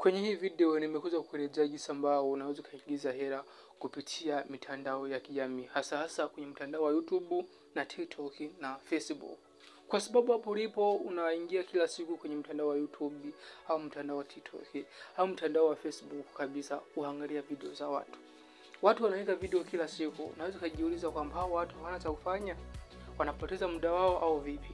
Kwenye hii video nimekuja kuelezea jinsi ambao unaweza kuingiza hela kupitia mitandao ya kijamii, hasa kwenye mtandao wa YouTube na TikTok na Facebook. Kwa sababu hapo ulipo unaingia kila siku kwenye mtandao wa YouTube au mtandao wa TikTok au mtandao wa Facebook kabisa kuangalia video za watu. Watu wanaweka video kila siku. Unaweza kujiuliza kwamba hao watu hawana cha kufanya, wanapoteza muda wao au vipi?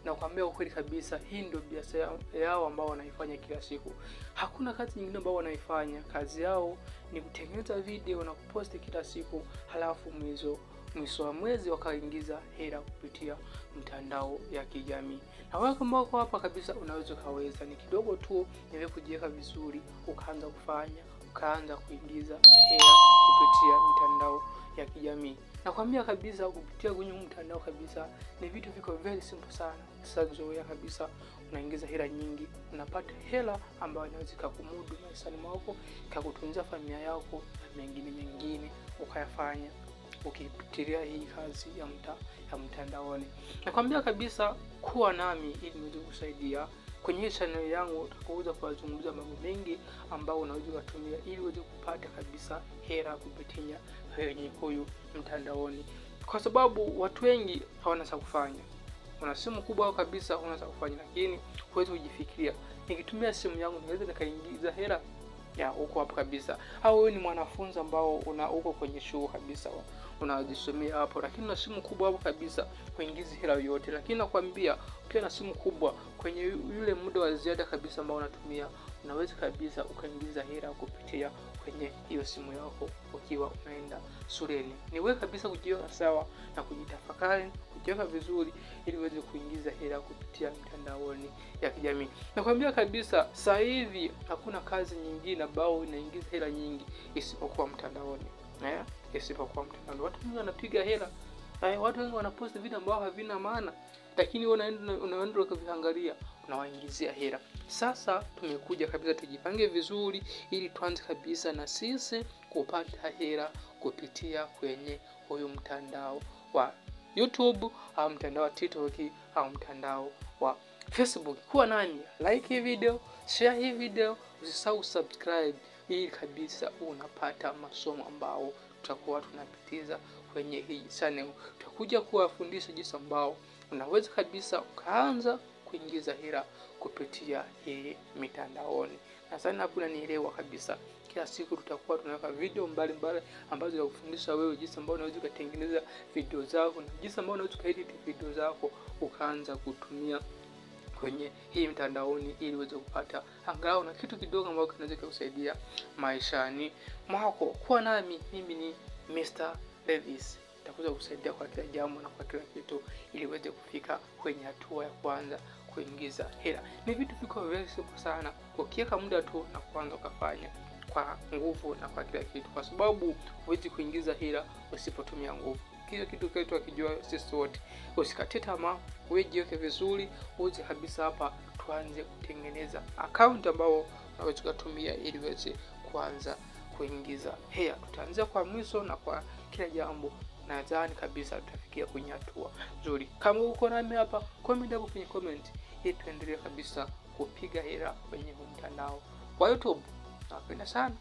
Na kuambia ukweli kabisa, hii ndio biashara yao ambao wanaifanya kila siku. Hakuna kazi nyingine ambao wanaifanya. Kazi yao ni kutengeneza video na kuposti kila siku, halafu mwisho wa mwezi wakaingiza hela kupitia mtandao ya kijamii. Na wewe kama uko hapa kabisa unaweza kaweza, ni kidogo tu niwe kujiweka vizuri, ukaanza kufanya, ukaanza kuingiza hela kupitia mtandao ya kijamii. Nakwambia kabisa kupitia kwenye mtandao kabisa ni vitu viko very simple sana. Sasa zoea kabisa, unaingiza hela nyingi, unapata hela ambayo inaweza kukumudu maishani mwako, kukutunza familia yako na mengine ukayafanya ukipitilia hii kazi ya mtandaoni. Nakwambia kabisa kuwa nami ili niweze kusaidia. Kwenye hii channel yangu utakuja kuzungumza mambo mengi ambao unaweza kutumia ili uweze kupata kabisa hela kupitia kwenye huyu mtandaoni. Kwa sababu watu wengi hawana cha kufanya. Una simu kubwa kabisa, huna cha kufanya, lakini huwezi kujifikiria nikitumia simu yangu naweza nikaingiza hela ya huko hapo kabisa. Au wewe ni mwanafunzi ambao uko kwenye shule kabisa, unajisomea hapo, lakini una simu kubwa hapo kabisa, kuingiza hela yote. Lakini nakwambia pia na simu kubwa kwenye yule muda wa ziada kabisa ambao unatumia, unaweza kabisa ukaingiza hela kupitia kwenye hiyo simu yako ukiwa unaenda shuleni. Ni wewe kabisa kujiweka sawa na kujitafakari, kujiweka vizuri ili uweze kuingiza hela kupitia mtandaoni ya kijamii. Nakwambia kabisa sasa hivi hakuna kazi nyingine ambayo inaingiza hela nyingi isipokuwa mtandaoni. Isipokuwa mtandaoni. Watu wengi wanapiga hela. Watu wengi wanapost vitu ambavyo havina maana, lakini unaenda ukiangalia unawaingizia hela. Sasa tumekuja kabisa tujipange vizuri ili tuanze kabisa na sisi kupata hela kupitia kwenye huyu mtandao wa YouTube au mtandao wa TikTok au mtandao wa Facebook. Kuwa nani, like hii video, share hii video, usisahau subscribe ili kabisa unapata masomo ambao tutakuwa tunapitiza kwenye hii channel. Tutakuja kuwafundisha jinsi ambao unaweza kabisa ukaanza kuingiza hela kupitia hii mitandaoni. Na sana hapo unanielewa kabisa. Kila siku tutakuwa tunaweka video mbalimbali ambazo zinakufundisha wewe jinsi ambao unaweza kutengeneza video zako na jinsi ambao unaweza kuedit video zako ukaanza kutumia kwenye hii mtandaoni ili uweze kupata angalau na kitu kidogo ambacho kinaweza kukusaidia maishani mwako. Kuwa nami, mimi ni Mr. Levis. Nitakuja kukusaidia kwa kila jambo na kwa kila kitu ili uweze kufika kwenye hatua ya kwanza kuingiza hela. Ni vitu viko very simple sana. Ukiweka muda tu na kuanza ukafanya kwa nguvu na kwa kila kitu, kwa sababu huwezi kuingiza hela usipotumia nguvu. Kile kitu kwetu akijua sisi wote. Usikate tamaa, wewe jiweke vizuri, uje kabisa hapa tuanze kutengeneza account ambao unaweza kutumia ili uweze kuanza kuingiza hela. Tutaanza kwa mwisho na kwa kila jambo nadhani kabisa tutafikia kwenye hatua nzuri. Kama uko nami hapa, comment hapo kwenye comment ili tuendelee kabisa kupiga hela kwenye mtandao wa YouTube. Napenda sana.